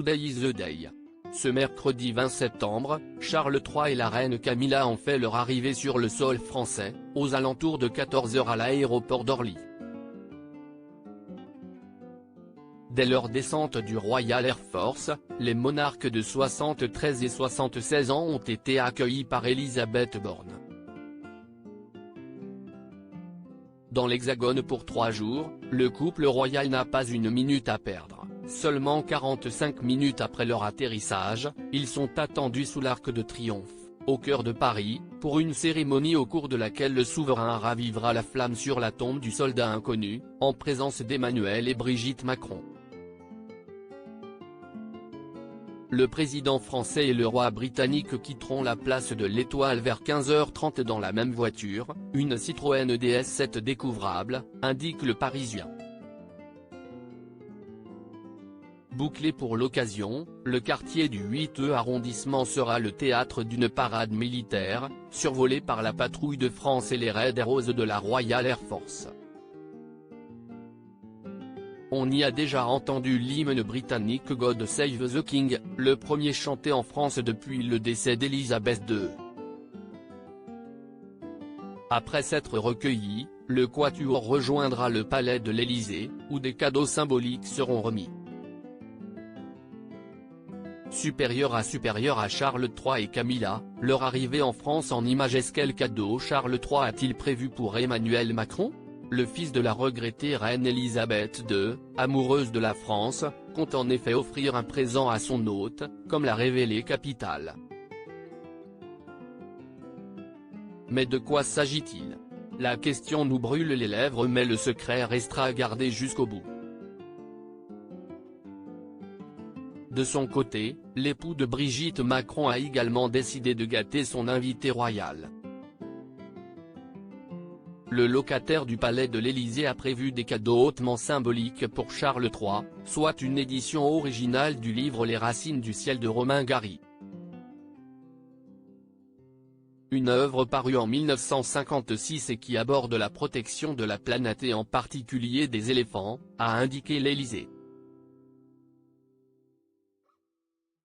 Today is the day. Ce mercredi 20 septembre, Charles III et la reine Camilla ont fait leur arrivée sur le sol français, aux alentours de 14 h à l'aéroport d'Orly. Dès leur descente du Royal Air Force, les monarques de 73 et 76 ans ont été accueillis par Elisabeth Borne. Dans l'Hexagone pour 3 jours, le couple royal n'a pas une minute à perdre. Seulement 45 minutes après leur atterrissage, ils sont attendus sous l'Arc de Triomphe, au cœur de Paris, pour une cérémonie au cours de laquelle le souverain ravivera la flamme sur la tombe du soldat inconnu, en présence d'Emmanuel et Brigitte Macron. Le président français et le roi britannique quitteront la place de l'Étoile vers 15 h 30 dans la même voiture, une Citroën DS7 découvrable, indique Le Parisien. Bouclé pour l'occasion, le quartier du 8e arrondissement sera le théâtre d'une parade militaire, survolée par la patrouille de France et les Raids Heroes de la Royal Air Force. On y a déjà entendu l'hymne britannique God Save the King, le premier chanté en France depuis le décès d'Élisabeth II. Après s'être recueilli, le quatuor rejoindra le palais de l'Élysée, où des cadeaux symboliques seront remis. Supérieur à Charles III et Camilla, leur arrivée en France en images. Quel cadeau Charles III a-t-il prévu pour Emmanuel Macron ? Le fils de la regrettée reine Elisabeth II, amoureuse de la France, compte en effet offrir un présent à son hôte, comme l'a révélé Capital. Mais de quoi s'agit-il ? La question nous brûle les lèvres, mais le secret restera gardé jusqu'au bout. De son côté, l'époux de Brigitte Macron a également décidé de gâter son invité royal. Le locataire du palais de l'Élysée a prévu des cadeaux hautement symboliques pour Charles III, soit une édition originale du livre Les Racines du ciel de Romain Gary. Une œuvre parue en 1956 et qui aborde la protection de la planète et en particulier des éléphants, a indiqué l'Élysée.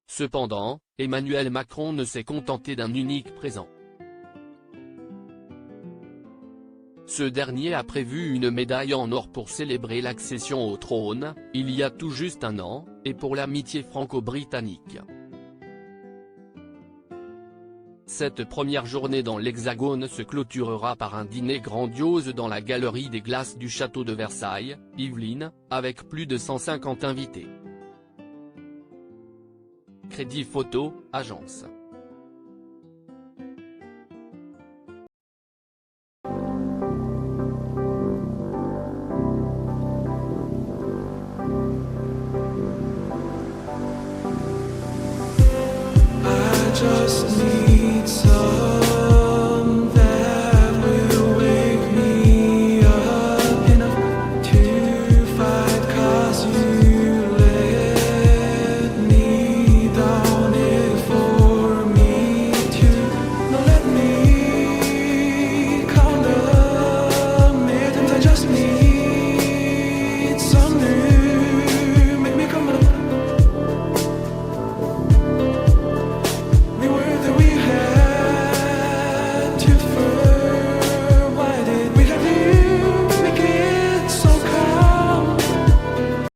Cependant, Emmanuel Macron ne s'est contenté d'un unique présent. Ce dernier a prévu une médaille en or pour célébrer l'accession au trône, il y a tout juste un an, et pour l'amitié franco-britannique. Cette première journée dans l'Hexagone se clôturera par un dîner grandiose dans la galerie des glaces du château de Versailles, Yvelines, avec plus de 150 invités. Crédit Photo, agence. Just need